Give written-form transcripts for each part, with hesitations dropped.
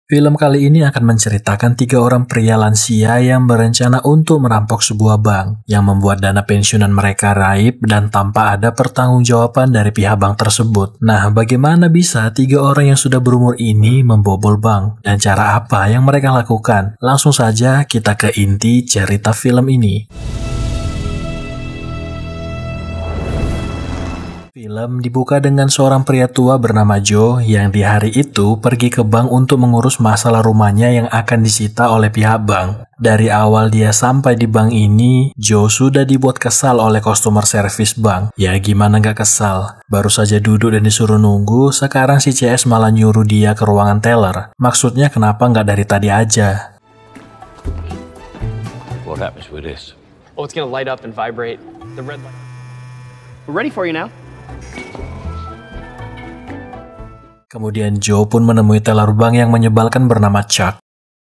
Film kali ini akan menceritakan 3 orang pria lansia yang berencana untuk merampok sebuah bank yang membuat dana pensiunan mereka raib dan tanpa ada pertanggungjawaban dari pihak bank tersebut. Nah, bagaimana bisa 3 orang yang sudah berumur ini membobol bank? Dan cara apa yang mereka lakukan? Langsung saja kita ke inti cerita film ini. Film dibuka dengan seorang pria tua bernama Joe yang di hari itu pergi ke bank untuk mengurus masalah rumahnya yang akan disita oleh pihak bank. Dari awal dia sampai di bank ini, Joe sudah dibuat kesal oleh customer service bank. Ya gimana gak kesal? Baru saja duduk dan disuruh nunggu, sekarang si CS malah nyuruh dia ke ruangan teller. Maksudnya kenapa gak dari tadi aja? What happens with this? Oh, it's gonna light up and vibrate. The red light. We're ready for you now. Kemudian Joe pun menemui teller bank yang menyebalkan bernama Chuck.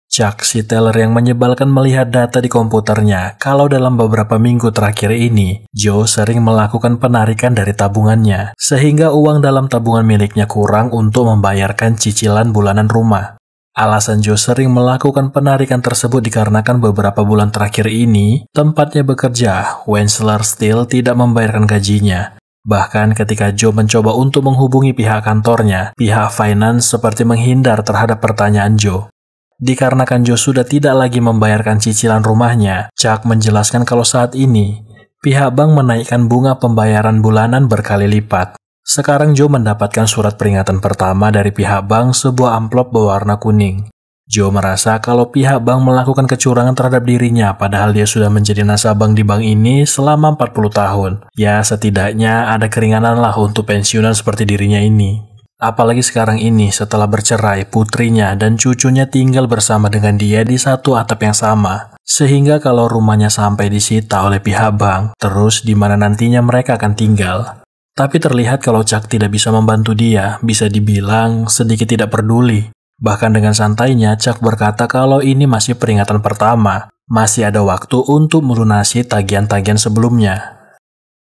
Chuck, si teller yang menyebalkan melihat data di komputernya kalau dalam beberapa minggu terakhir ini, Joe sering melakukan penarikan dari tabungannya, sehingga uang dalam tabungan miliknya kurang untuk membayarkan cicilan bulanan rumah. Alasan Joe sering melakukan penarikan tersebut dikarenakan beberapa bulan terakhir ini, tempatnya bekerja, Wensler Steel tidak membayarkan gajinya. Bahkan ketika Joe mencoba untuk menghubungi pihak kantornya, pihak finance seperti menghindar terhadap pertanyaan Joe. Dikarenakan Joe sudah tidak lagi membayarkan cicilan rumahnya, Chuck menjelaskan kalau saat ini, pihak bank menaikkan bunga pembayaran bulanan berkali lipat. Sekarang Joe mendapatkan surat peringatan pertama dari pihak bank, sebuah amplop berwarna kuning. Joe merasa kalau pihak bank melakukan kecurangan terhadap dirinya padahal dia sudah menjadi nasabah di bank ini selama 40 tahun. Ya setidaknya ada keringanan lah untuk pensiunan seperti dirinya ini. Apalagi sekarang ini setelah bercerai, putrinya dan cucunya tinggal bersama dengan dia di satu atap yang sama. Sehingga kalau rumahnya sampai disita oleh pihak bank, terus di mana nantinya mereka akan tinggal. Tapi terlihat kalau Chuck tidak bisa membantu dia, bisa dibilang sedikit tidak peduli. Bahkan dengan santainya, Chuck berkata kalau ini masih peringatan pertama, masih ada waktu untuk melunasi tagihan-tagihan sebelumnya.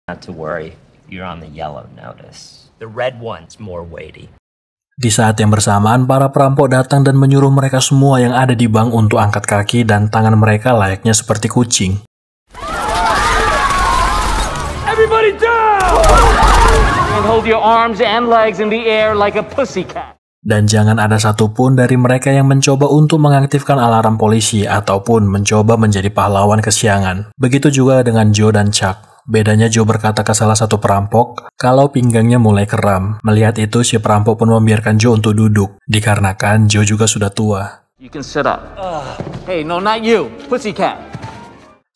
Not to worry, you're on the yellow notice. The red one's more weighty. Di saat yang bersamaan, para perampok datang dan menyuruh mereka semua yang ada di bank untuk angkat kaki dan tangan mereka layaknya seperti kucing. Everybody down! And hold your arms and legs in the air like a pussycat. Dan jangan ada satupun dari mereka yang mencoba untuk mengaktifkan alarm polisi ataupun mencoba menjadi pahlawan kesiangan. Begitu juga dengan Joe dan Chuck. Bedanya Joe berkata ke salah satu perampok kalau pinggangnya mulai kram. Melihat itu si perampok pun membiarkan Joe untuk duduk, dikarenakan Joe juga sudah tua. You can sit up. Hey, no, not you. Pussycat.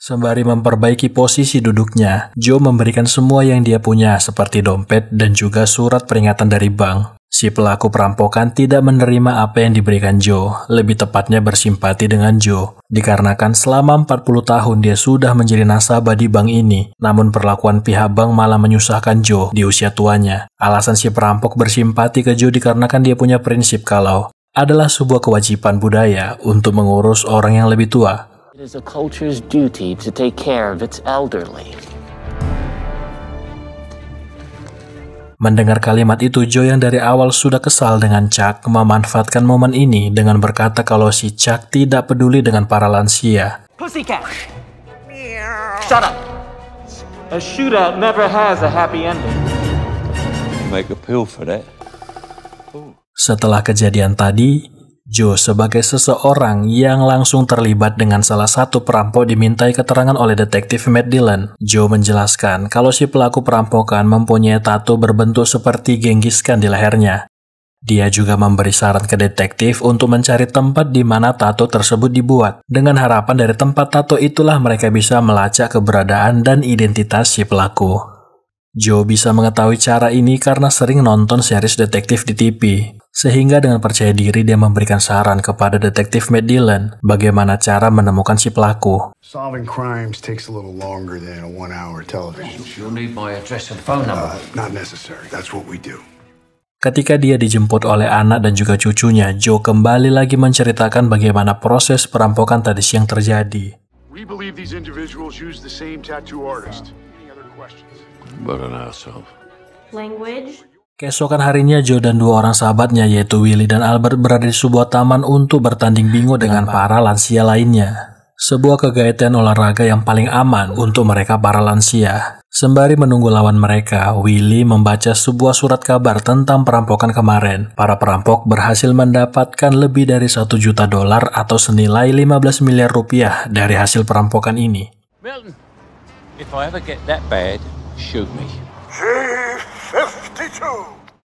Sembari memperbaiki posisi duduknya, Joe memberikan semua yang dia punya seperti dompet dan juga surat peringatan dari bank. Si pelaku perampokan tidak menerima apa yang diberikan Joe, lebih tepatnya bersimpati dengan Joe. Dikarenakan selama 40 tahun dia sudah menjadi nasabah di bank ini, namun perlakuan pihak bank malah menyusahkan Joe di usia tuanya. Alasan si perampok bersimpati ke Joe dikarenakan dia punya prinsip kalau adalah sebuah kewajiban budaya untuk mengurus orang yang lebih tua. It is a culture's duty to take care of its elderly. Mendengar kalimat itu, Joe yang dari awal sudah kesal dengan Chuck memanfaatkan momen ini dengan berkata kalau si Chuck tidak peduli dengan para lansia. Pussycat. Shut up. A shootout never has a happy ending. Make a pill for that. Setelah kejadian tadi, Joe sebagai seseorang yang langsung terlibat dengan salah satu perampok dimintai keterangan oleh detektif Matt Dillon. Joe menjelaskan kalau si pelaku perampokan mempunyai tato berbentuk seperti Genghis Khan di lehernya. Dia juga memberi saran ke detektif untuk mencari tempat di mana tato tersebut dibuat. Dengan harapan dari tempat tato itulah mereka bisa melacak keberadaan dan identitas si pelaku. Joe bisa mengetahui cara ini karena sering nonton series detektif di TV. Sehingga dengan percaya diri dia memberikan saran kepada detektif Matt Dillon bagaimana cara menemukan si pelaku. Solving crimes takes a little longer than a 1-hour television show. You'll need my address and phone number. Not necessary. That's what we do. Ketika dia dijemput oleh anak dan juga cucunya, Joe kembali lagi menceritakan bagaimana proses perampokan tadi siang terjadi. We believe these individuals use the same tattoo artist. Any other questions? But an asshole. Language? Keesokan harinya Joe dan dua orang sahabatnya yaitu Willie dan Albert berada di sebuah taman untuk bertanding bingo dengan para lansia lainnya. Sebuah kegiatan olahraga yang paling aman untuk mereka para lansia. Sembari menunggu lawan mereka, Willie membaca sebuah surat kabar tentang perampokan kemarin. Para perampok berhasil mendapatkan lebih dari $1 juta atau senilai 15 miliar rupiah dari hasil perampokan ini. Milton, if I ever get that bad, shoot me.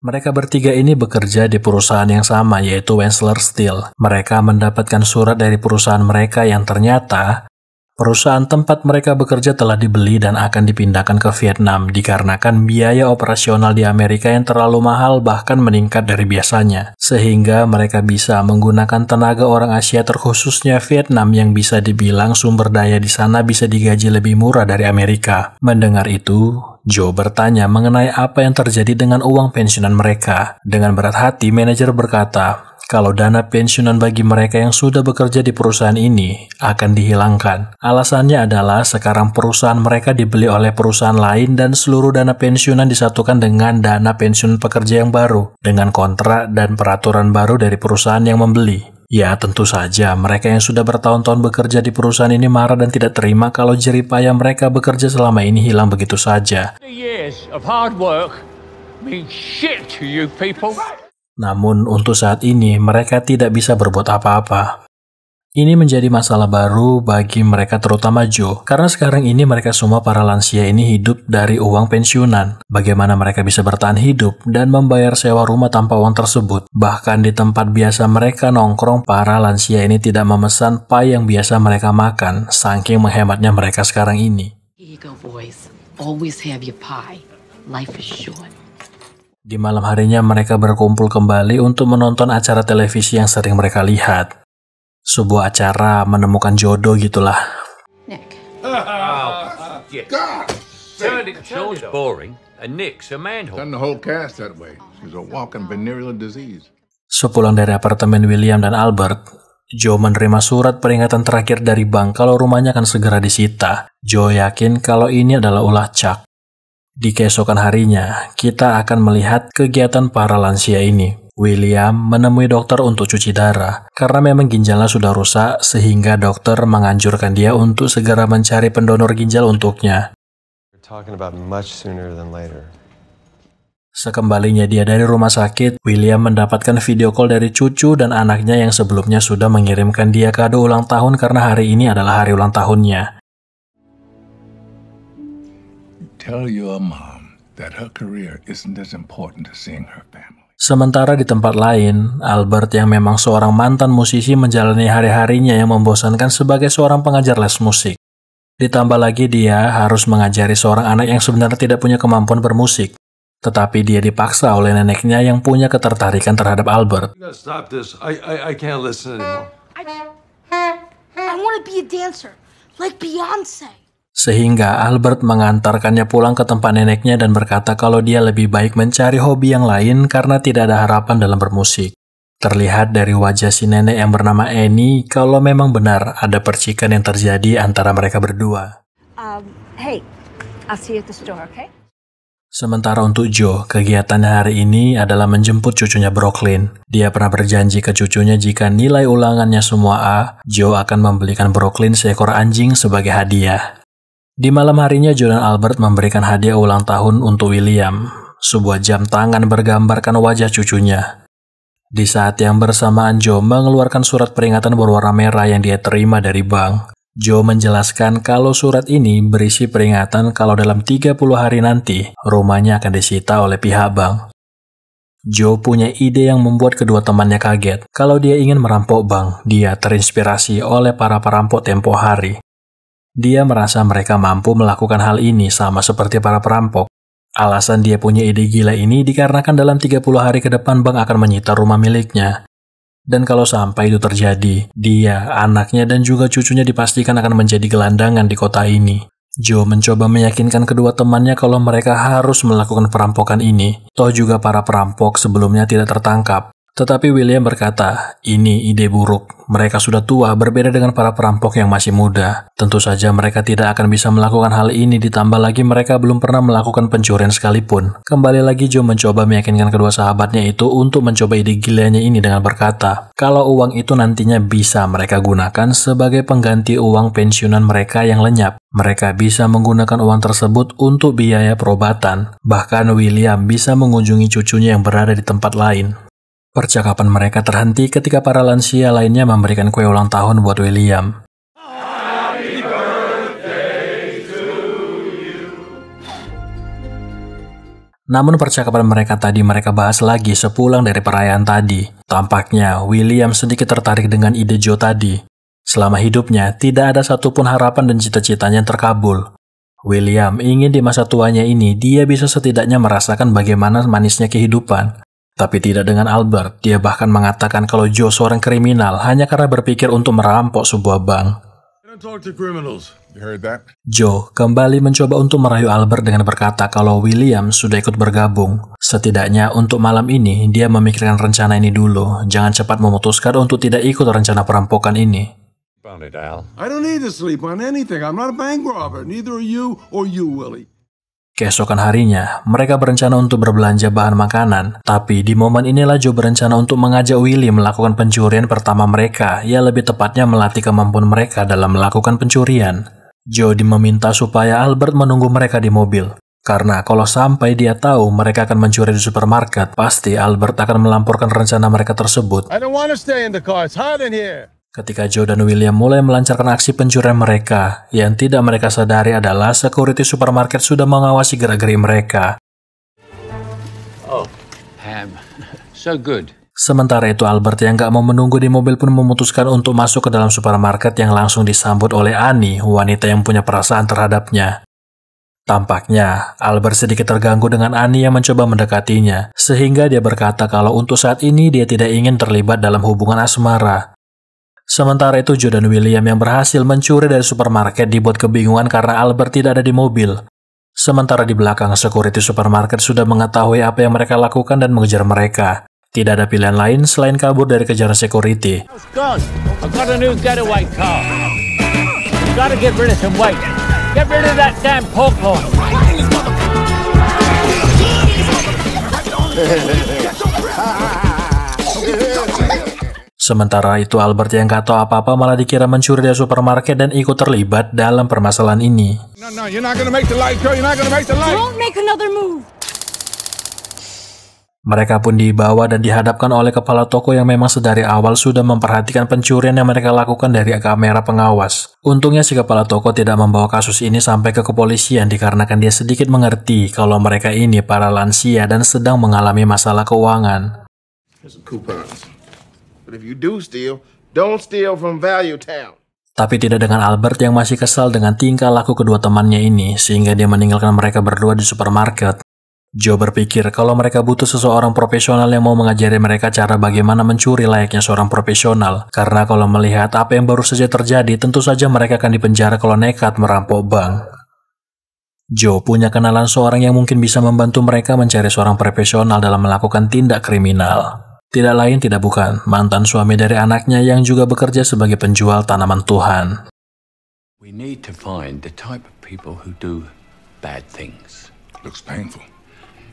Mereka bertiga ini bekerja di perusahaan yang sama yaitu Wensler Steel. Mereka mendapatkan surat dari perusahaan mereka yang ternyata perusahaan tempat mereka bekerja telah dibeli dan akan dipindahkan ke Vietnam dikarenakan biaya operasional di Amerika yang terlalu mahal bahkan meningkat dari biasanya. Sehingga mereka bisa menggunakan tenaga orang Asia terkhususnya Vietnam yang bisa dibilang sumber daya di sana bisa digaji lebih murah dari Amerika. Mendengar itu, Joe bertanya mengenai apa yang terjadi dengan uang pensiunan mereka. Dengan berat hati, manajer berkata, kalau dana pensiunan bagi mereka yang sudah bekerja di perusahaan ini akan dihilangkan. Alasannya adalah sekarang perusahaan mereka dibeli oleh perusahaan lain dan seluruh dana pensiunan disatukan dengan dana pensiun pekerja yang baru, dengan kontrak dan peraturan baru dari perusahaan yang membeli. Ya, tentu saja mereka yang sudah bertahun-tahun bekerja di perusahaan ini marah dan tidak terima kalau jerih payah mereka bekerja selama ini hilang begitu saja. Years of hard work mean shit to you people. Namun untuk saat ini mereka tidak bisa berbuat apa-apa. Ini menjadi masalah baru bagi mereka terutama Joe, karena sekarang ini mereka semua para lansia ini hidup dari uang pensiunan. Bagaimana mereka bisa bertahan hidup dan membayar sewa rumah tanpa uang tersebut? Bahkan di tempat biasa mereka nongkrong, para lansia ini tidak memesan pie yang biasa mereka makan, saking menghematnya mereka sekarang ini. Here you go, boys. Always have your pie. Life is short. Di malam harinya mereka berkumpul kembali untuk menonton acara televisi yang sering mereka lihat. Sebuah acara menemukan jodoh gitulah. Nick. Sean's boring, and Nick's a manhole. Done the whole cast that way. She's a walking venereal disease. Sepulang dari apartemen William dan Albert, Joe menerima surat peringatan terakhir dari bank kalau rumahnya akan segera disita. Joe yakin kalau ini adalah ulah Chuck. Di keesokan harinya, kita akan melihat kegiatan para lansia ini. William menemui dokter untuk cuci darah, karena memang ginjalnya sudah rusak sehingga dokter menganjurkan dia untuk segera mencari pendonor ginjal untuknya. Sekembalinya dia dari rumah sakit, William mendapatkan video call dari cucu dan anaknya yang sebelumnya sudah mengirimkan dia kado ulang tahun karena hari ini adalah hari ulang tahunnya. Tell your mom that her career isn't as important as seeing her family. Sementara di tempat lain, Albert yang memang seorang mantan musisi menjalani hari-harinya yang membosankan sebagai seorang pengajar les musik. Ditambah lagi dia harus mengajari seorang anak yang sebenarnya tidak punya kemampuan bermusik. Tetapi dia dipaksa oleh neneknya yang punya ketertarikan terhadap Albert. Stop this. I can't listen anymore. I want to be a dancer, like Beyonce. Sehingga Albert mengantarkannya pulang ke tempat neneknya dan berkata kalau dia lebih baik mencari hobi yang lain karena tidak ada harapan dalam bermusik. Terlihat dari wajah si nenek yang bernama Annie kalau memang benar ada percikan yang terjadi antara mereka berdua. Hey, I'll see you at the store, okay? Sementara untuk Joe, kegiatannya hari ini adalah menjemput cucunya Brooklyn. Dia pernah berjanji ke cucunya jika nilai ulangannya semua A, Joe akan membelikan Brooklyn seekor anjing sebagai hadiah. Di malam harinya, Joe dan Albert memberikan hadiah ulang tahun untuk William, sebuah jam tangan bergambarkan wajah cucunya. Di saat yang bersamaan, Joe mengeluarkan surat peringatan berwarna merah yang dia terima dari bank. Joe menjelaskan kalau surat ini berisi peringatan kalau dalam 30 hari nanti, rumahnya akan disita oleh pihak bank. Joe punya ide yang membuat kedua temannya kaget. Kalau dia ingin merampok bank, dia terinspirasi oleh para perampok tempo hari. Dia merasa mereka mampu melakukan hal ini sama seperti para perampok. Alasan dia punya ide gila ini dikarenakan dalam 30 hari ke depan bank akan menyita rumah miliknya. Dan kalau sampai itu terjadi, dia, anaknya, dan juga cucunya dipastikan akan menjadi gelandangan di kota ini. Joe mencoba meyakinkan kedua temannya kalau mereka harus melakukan perampokan ini. Toh juga para perampok sebelumnya tidak tertangkap. Tetapi William berkata, ini ide buruk. Mereka sudah tua, berbeda dengan para perampok yang masih muda. Tentu saja mereka tidak akan bisa melakukan hal ini, ditambah lagi mereka belum pernah melakukan pencurian sekalipun. Kembali lagi Joe mencoba meyakinkan kedua sahabatnya itu untuk mencoba ide gilanya ini dengan berkata, kalau uang itu nantinya bisa mereka gunakan sebagai pengganti uang pensiunan mereka yang lenyap. Mereka bisa menggunakan uang tersebut untuk biaya perobatan. Bahkan William bisa mengunjungi cucunya yang berada di tempat lain. Percakapan mereka terhenti ketika para lansia lainnya memberikan kue ulang tahun buat William. Namun percakapan mereka tadi mereka bahas lagi sepulang dari perayaan tadi. Tampaknya William sedikit tertarik dengan ide Joe tadi. Selama hidupnya, tidak ada satupun harapan dan cita-citanya yang terkabul. William ingin di masa tuanya ini dia bisa setidaknya merasakan bagaimana manisnya kehidupan. Tapi tidak dengan Albert, dia bahkan mengatakan kalau Joe seorang kriminal hanya karena berpikir untuk merampok sebuah bank. Joe kembali mencoba untuk merayu Albert dengan berkata kalau William sudah ikut bergabung. Setidaknya untuk malam ini, dia memikirkan rencana ini dulu. Jangan cepat memutuskan untuk tidak ikut rencana perampokan ini. I don't need to sleep on anything. I'm not a bank robber. Neither are you or you, Willie. Keesokan harinya, mereka berencana untuk berbelanja bahan makanan. Tapi di momen inilah Joe berencana untuk mengajak Willie melakukan pencurian pertama mereka, ya lebih tepatnya melatih kemampuan mereka dalam melakukan pencurian. Joe meminta supaya Albert menunggu mereka di mobil. Karena kalau sampai dia tahu mereka akan mencuri di supermarket, pasti Albert akan melamporkan rencana mereka tersebut. I don't want to stay in the car. It's hot in here. Ketika Joe dan William mulai melancarkan aksi pencurian mereka, yang tidak mereka sadari adalah security supermarket sudah mengawasi gerak-gerik mereka. Oh, ham. So good. Sementara itu Albert yang gak mau menunggu di mobil pun memutuskan untuk masuk ke dalam supermarket yang langsung disambut oleh Annie, wanita yang punya perasaan terhadapnya. Tampaknya, Albert sedikit terganggu dengan Annie yang mencoba mendekatinya, sehingga dia berkata kalau untuk saat ini dia tidak ingin terlibat dalam hubungan asmara. Sementara itu Joe dan William yang berhasil mencuri dari supermarket dibuat kebingungan karena Albert tidak ada di mobil. Sementara di belakang security supermarket sudah mengetahui apa yang mereka lakukan dan mengejar mereka. Tidak ada pilihan lain selain kabur dari kejaran security. I've got a new getaway car. You gotta get rid of some weight. Get rid of that damn pork horn. Sementara itu Albert yang gak tahu apa-apa malah dikira mencuri dari supermarket dan ikut terlibat dalam permasalahan ini. No, you're not gonna make the light, girl. You're not gonna make the light. Don't make another move. Mereka pun dibawa dan dihadapkan oleh kepala toko yang memang sedari awal sudah memperhatikan pencurian yang mereka lakukan dari kamera pengawas. Untungnya si kepala toko tidak membawa kasus ini sampai ke kepolisian dikarenakan dia sedikit mengerti kalau mereka ini para lansia dan sedang mengalami masalah keuangan. But if you do steal, don't steal from Value Town. Tapi tidak dengan Albert yang masih kesal dengan tingkah laku kedua temannya ini, sehingga dia meninggalkan mereka berdua di supermarket. Joe berpikir kalau mereka butuh seseorang profesional yang mau mengajari mereka cara bagaimana mencuri layaknya seorang profesional. Karena kalau melihat apa yang baru saja terjadi, tentu saja mereka akan dipenjara kalau nekat merampok bank. Joe punya kenalan seorang yang mungkin bisa membantu mereka mencari seorang profesional dalam melakukan tindak kriminal. Tidak lain tidak bukan, mantan suami dari anaknya yang juga bekerja sebagai penjual tanaman Tuhan. We need to find the type of people who do bad things. Looks painful.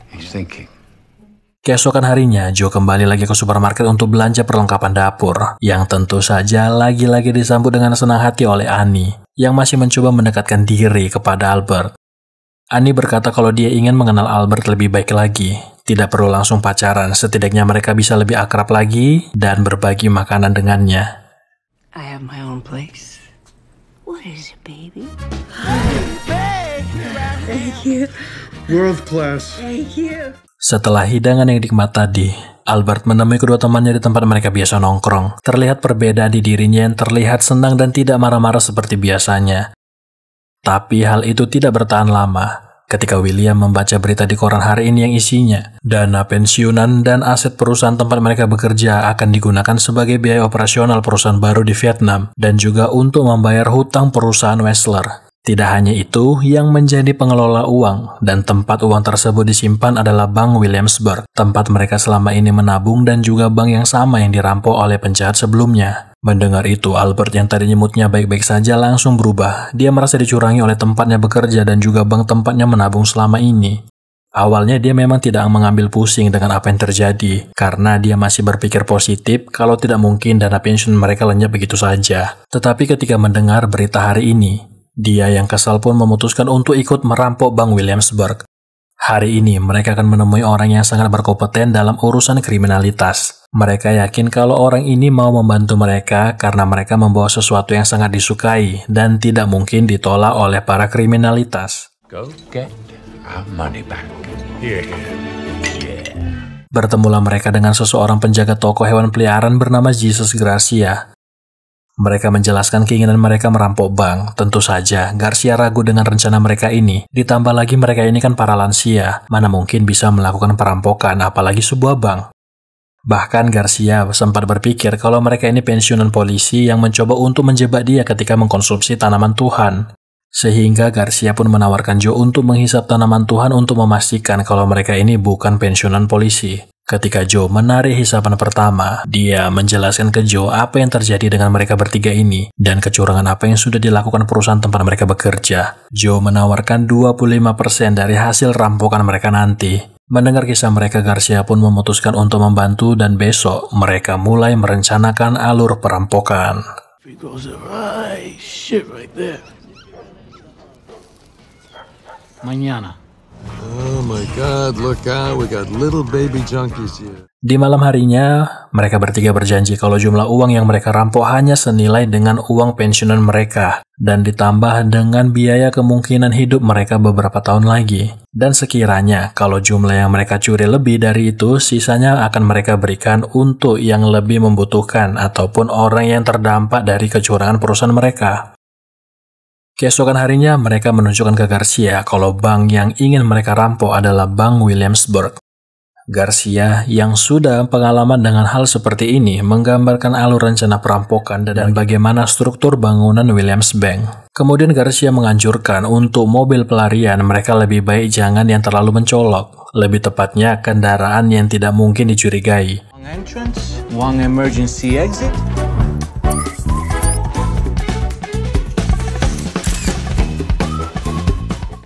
He's thinking. Keesokan harinya, Joe kembali lagi ke supermarket untuk belanja perlengkapan dapur, yang tentu saja lagi-lagi disambut dengan senang hati oleh Annie, yang masih mencoba mendekatkan diri kepada Albert. Annie berkata kalau dia ingin mengenal Albert lebih baik lagi. Tidak perlu langsung pacaran, setidaknya mereka bisa lebih akrab lagi dan berbagi makanan dengannya. I have my own place. What is it, baby? Thank you. World class. Thank you. Setelah hidangan yang nikmat tadi, Albert menemui kedua temannya di tempat mereka biasa nongkrong. Terlihat perbedaan di dirinya yang terlihat senang dan tidak marah-marah seperti biasanya. Tapi hal itu tidak bertahan lama. Ketika William membaca berita di koran hari ini yang isinya, dana pensiunan dan aset perusahaan tempat mereka bekerja akan digunakan sebagai biaya operasional perusahaan baru di Vietnam dan juga untuk membayar hutang perusahaan Wessler. Tidak hanya itu, yang menjadi pengelola uang dan tempat uang tersebut disimpan adalah Bank Williamsburg, tempat mereka selama ini menabung dan juga bank yang sama yang dirampok oleh penjahat sebelumnya. Mendengar itu, Albert yang tadinya moodnya baik-baik saja langsung berubah. Dia merasa dicurangi oleh tempatnya bekerja dan juga bank tempatnya menabung selama ini. Awalnya dia memang tidak mengambil pusing dengan apa yang terjadi, karena dia masih berpikir positif kalau tidak mungkin dana pensiun mereka lenyap begitu saja. Tetapi ketika mendengar berita hari ini, dia yang kesal pun memutuskan untuk ikut merampok Bank Williamsburg. Hari ini mereka akan menemui orang yang sangat berkompeten dalam urusan kriminalitas. Mereka yakin kalau orang ini mau membantu mereka karena mereka membawa sesuatu yang sangat disukai dan tidak mungkin ditolak oleh para kriminalitas. Go get our money back. Yeah. Bertemulah mereka dengan seseorang penjaga toko hewan peliharaan bernama Jesus Garcia. Mereka menjelaskan keinginan mereka merampok bank. Tentu saja, Garcia ragu dengan rencana mereka ini. Ditambah lagi mereka ini kan para lansia, mana mungkin bisa melakukan perampokan, apalagi sebuah bank. Bahkan Garcia sempat berpikir kalau mereka ini pensiunan polisi yang mencoba untuk menjebak dia ketika mengkonsumsi tanaman Tuhan. Sehingga Garcia pun menawarkan Joe untuk menghisap tanaman Tuhan untuk memastikan kalau mereka ini bukan pensiunan polisi. Ketika Joe menarik hisapan pertama, dia menjelaskan ke Joe apa yang terjadi dengan mereka bertiga ini dan kecurangan apa yang sudah dilakukan perusahaan tempat mereka bekerja. Joe menawarkan 25% dari hasil rampokan mereka nanti. Mendengar kisah mereka, Garcia pun memutuskan untuk membantu dan besok mereka mulai merencanakan alur perampokan. Mañana. Oh my God, look out, we got little baby junkies here. Di malam harinya, mereka bertiga berjanji kalau jumlah uang yang mereka rampok hanya senilai dengan uang pensiunan mereka dan ditambah dengan biaya kemungkinan hidup mereka beberapa tahun lagi. Dan sekiranya kalau jumlah yang mereka curi lebih dari itu, sisanya akan mereka berikan untuk yang lebih membutuhkan ataupun orang yang terdampak dari kecurangan perusahaan mereka. Keesokan harinya, mereka menunjukkan ke Garcia kalau bank yang ingin mereka rampok adalah Bank Williamsburg. Garcia yang sudah pengalaman dengan hal seperti ini menggambarkan alur rencana perampokan dan bagaimana struktur bangunan Williams Bank. Kemudian Garcia menganjurkan untuk mobil pelarian mereka lebih baik jangan yang terlalu mencolok. Lebih tepatnya kendaraan yang tidak mungkin dicurigai. One entrance, one emergency exit.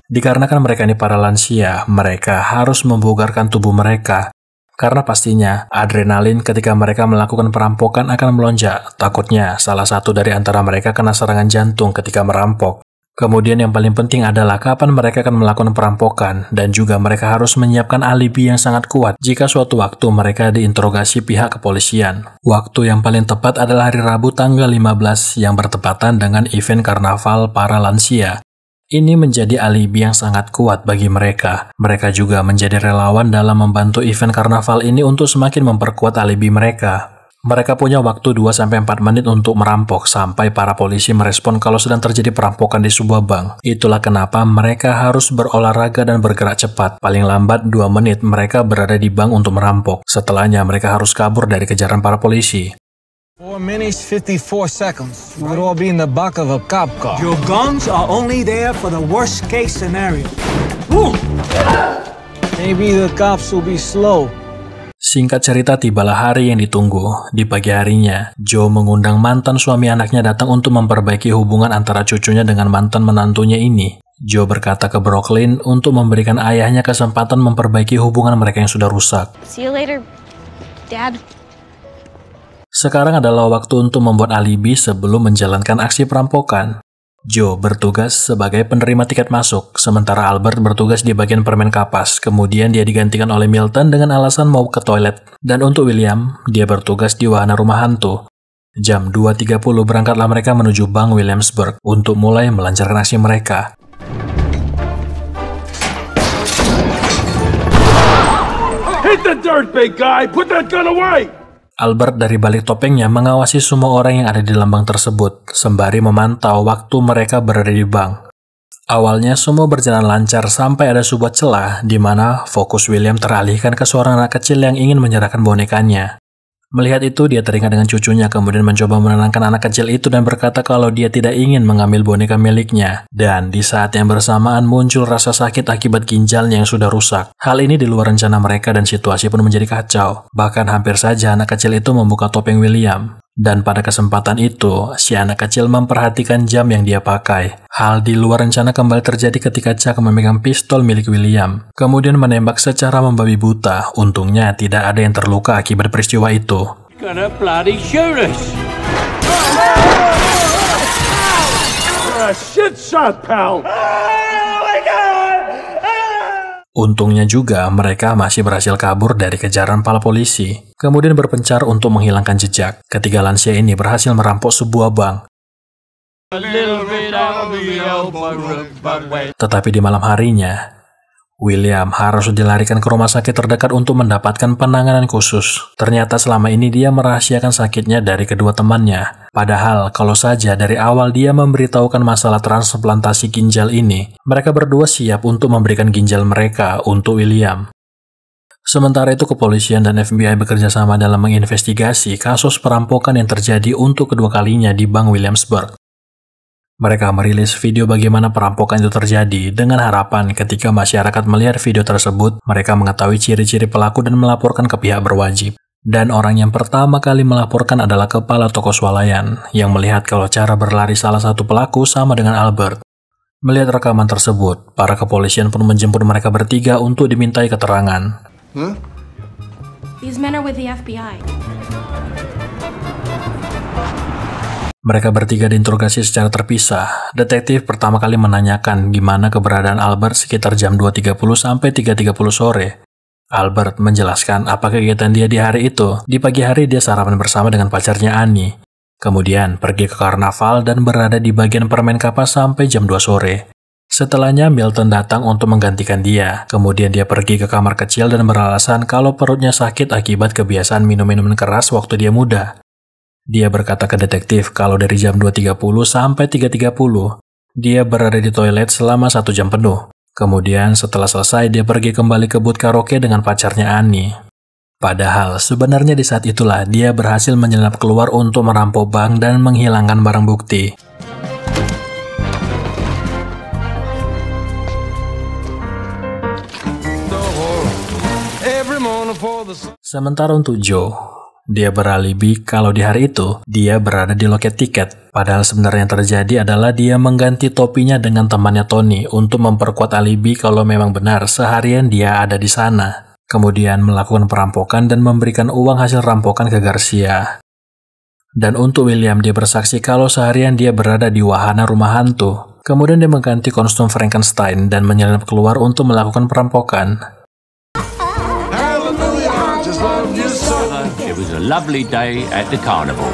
Dikarenakan mereka ini para lansia, mereka harus membugarkan tubuh mereka. Karena pastinya, adrenalin ketika mereka melakukan perampokan akan melonjak. Takutnya, salah satu dari antara mereka kena serangan jantung ketika merampok. Kemudian yang paling penting adalah kapan mereka akan melakukan perampokan, dan juga mereka harus menyiapkan alibi yang sangat kuat jika suatu waktu mereka diinterogasi pihak kepolisian. Waktu yang paling tepat adalah hari Rabu tanggal 15 yang bertepatan dengan event karnaval para lansia. Ini menjadi alibi yang sangat kuat bagi mereka. Mereka juga menjadi relawan dalam membantu event karnaval ini untuk semakin memperkuat alibi mereka. Mereka punya waktu 2-4 menit untuk merampok sampai para polisi merespon kalau sedang terjadi perampokan di sebuah bank. Itulah kenapa mereka harus berolahraga dan bergerak cepat. Paling lambat 2 menit mereka berada di bank untuk merampok. Setelahnya mereka harus kabur dari kejaran para polisi. 4 minutes, 54 seconds. We would all be in the back of a cop car. Your guns are only there for the worst case scenario. Maybe the cops will be slow. Singkat cerita, tibalah hari yang ditunggu. Di pagi harinya, Joe mengundang mantan suami anaknya datang untuk memperbaiki hubungan antara cucunya dengan mantan menantunya ini. Joe berkata ke Brooklyn untuk memberikan ayahnya kesempatan memperbaiki hubungan mereka yang sudah rusak. See you later, Dad. Sekarang adalah waktu untuk membuat alibi sebelum menjalankan aksi perampokan. Joe bertugas sebagai penerima tiket masuk, sementara Albert bertugas di bagian permen kapas. Kemudian dia digantikan oleh Milton dengan alasan mau ke toilet. Dan untuk William, dia bertugas di wahana rumah hantu. Jam 2.30 berangkatlah mereka menuju Bank Williamsburg untuk mulai melancarkan aksi mereka. Hit the dirt, big guy! Put that gun away! Albert dari balik topengnya mengawasi semua orang yang ada di dalam bank tersebut, sembari memantau waktu mereka berada di bank. Awalnya semua berjalan lancar sampai ada sebuah celah di mana fokus William teralihkan ke seorang anak kecil yang ingin menyerahkan bonekanya. Melihat itu, dia teringat dengan cucunya, kemudian mencoba menenangkan anak kecil itu dan berkata kalau dia tidak ingin mengambil boneka miliknya. Dan di saat yang bersamaan muncul rasa sakit akibat ginjalnya yang sudah rusak. Hal ini di luar rencana mereka dan situasi pun menjadi kacau. Bahkan hampir saja anak kecil itu membuka topeng William. Dan pada kesempatan itu, si anak kecil memperhatikan jam yang dia pakai. Hal di luar rencana kembali terjadi ketika Chuck memegang pistol milik William, kemudian menembak secara membabi buta. Untungnya tidak ada yang terluka akibat peristiwa itu. Gonna bloody shoot us! A shit shot, pal! Untungnya juga mereka masih berhasil kabur dari kejaran para polisi, kemudian berpencar untuk menghilangkan jejak. Ketiga lansia ini berhasil merampok sebuah bank. Tetapi di malam harinya, William harus dilarikan ke rumah sakit terdekat untuk mendapatkan penanganan khusus. Ternyata selama ini dia merahasiakan sakitnya dari kedua temannya. Padahal kalau saja dari awal dia memberitahukan masalah transplantasi ginjal ini, mereka berdua siap untuk memberikan ginjal mereka untuk William. Sementara itu kepolisian dan FBI bekerja sama dalam menginvestigasi kasus perampokan yang terjadi untuk kedua kalinya di Bank Williamsburg. Mereka merilis video bagaimana perampokan itu terjadi dengan harapan ketika masyarakat melihat video tersebut, mereka mengetahui ciri-ciri pelaku dan melaporkan ke pihak berwajib. Dan orang yang pertama kali melaporkan adalah kepala toko swalayan yang melihat kalau cara berlari salah satu pelaku sama dengan Albert. Melihat rekaman tersebut, para kepolisian pun menjemput mereka bertiga untuk dimintai keterangan. Huh? These men are with the FBI. Mereka bertiga diinterogasi secara terpisah. Detektif pertama kali menanyakan gimana keberadaan Albert sekitar jam 2.30 sampai 3.30 sore. Albert menjelaskan apa kegiatan dia di hari itu. Di pagi hari dia sarapan bersama dengan pacarnya Annie. Kemudian pergi ke karnaval dan berada di bagian permen kapas sampai jam 2 sore. Setelahnya Milton datang untuk menggantikan dia. Kemudian dia pergi ke kamar kecil dan beralasan kalau perutnya sakit akibat kebiasaan minum minuman keras waktu dia muda. Dia berkata ke detektif kalau dari jam 2.30 sampai 3.30, dia berada di toilet selama 1 jam penuh. Kemudian setelah selesai, dia pergi kembali ke booth karaoke dengan pacarnya Annie. Padahal sebenarnya di saat itulah dia berhasil menyelinap keluar untuk merampok bank dan menghilangkan barang bukti. Sementara untuk Joe, dia beralibi kalau di hari itu dia berada di loket tiket. Padahal sebenarnya yang terjadi adalah dia mengganti topinya dengan temannya Tony untuk memperkuat alibi kalau memang benar seharian dia ada di sana. Kemudian melakukan perampokan dan memberikan uang hasil rampokan ke Garcia. Dan untuk William, dia bersaksi kalau seharian dia berada di wahana rumah hantu. Kemudian dia mengganti kostum Frankenstein dan menyelinap keluar untuk melakukan perampokan. It was a lovely day at the carnival.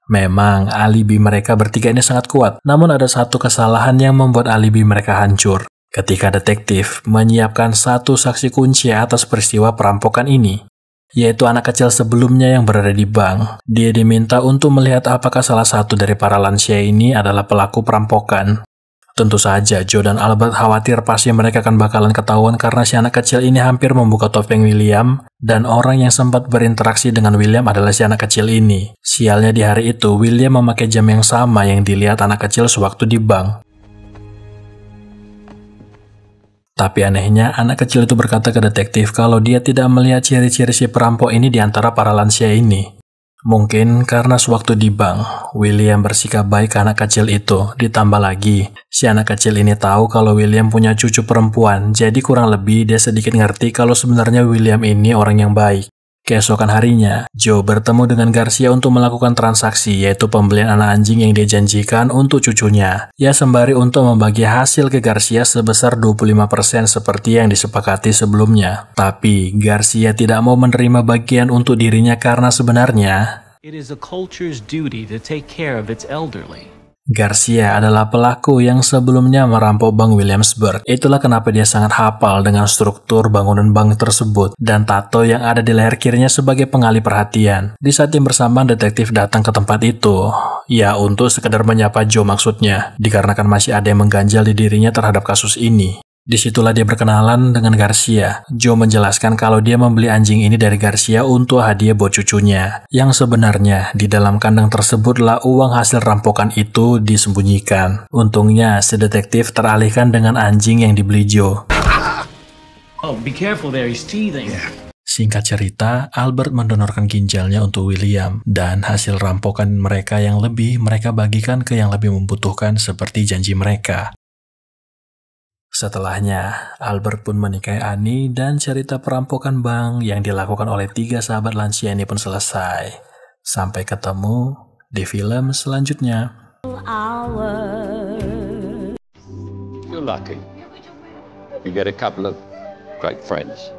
Memang alibi mereka bertiga ini sangat kuat, namun ada satu kesalahan yang membuat alibi mereka hancur. Ketika detektif menyiapkan satu saksi kunci atas peristiwa perampokan ini, yaitu anak kecil sebelumnya yang berada di bank. Dia diminta untuk melihat apakah salah satu dari para lansia ini adalah pelaku perampokan. Tentu saja Joe dan Albert khawatir pasti mereka akan bakalan ketahuan karena si anak kecil ini hampir membuka topeng William, dan orang yang sempat berinteraksi dengan William adalah si anak kecil ini. Sialnya di hari itu, William memakai jam yang sama yang dilihat anak kecil sewaktu di bank. Tapi anehnya, anak kecil itu berkata ke detektif kalau dia tidak melihat ciri-ciri si perampok ini di antara para lansia ini. Mungkin karena sewaktu di bank, William bersikap baik ke anak kecil itu. Ditambah lagi, si anak kecil ini tahu kalau William punya cucu perempuan, jadi kurang lebih dia sedikit ngerti kalau sebenarnya William ini orang yang baik. Keesokan harinya, Joe bertemu dengan Garcia untuk melakukan transaksi, yaitu pembelian anak anjing yang dia janjikan untuk cucunya. Ya, sembari untuk membagi hasil ke Garcia sebesar 25% seperti yang disepakati sebelumnya. Tapi, Garcia tidak mau menerima bagian untuk dirinya karena sebenarnya it is a culture's duty to take care of its elderly. Garcia adalah pelaku yang sebelumnya merampok Bank Williamsburg. Itulah kenapa dia sangat hafal dengan struktur bangunan bank tersebut dan tato yang ada di leher kirinya sebagai pengalih perhatian. Di saat yang bersamaan detektif datang ke tempat itu, ya untuk sekedar menyapa Joe maksudnya, dikarenakan masih ada yang mengganjal di dirinya terhadap kasus ini. Disitulah dia berkenalan dengan Garcia. Joe menjelaskan kalau dia membeli anjing ini dari Garcia untuk hadiah buat cucunya. Yang sebenarnya di dalam kandang tersebutlah uang hasil rampokan itu disembunyikan. Untungnya si detektif teralihkan dengan anjing yang dibeli Joe. Oh, be careful there, he's teething. Singkat cerita, Albert mendonorkan ginjalnya untuk William, dan hasil rampokan mereka yang lebih mereka bagikan ke yang lebih membutuhkan seperti janji mereka. Setelahnya, Albert pun menikahi Annie dan cerita perampokan bank yang dilakukan oleh 3 sahabat lansia ini pun selesai. Sampai ketemu di film selanjutnya. You're lucky. You get a couple of great friends.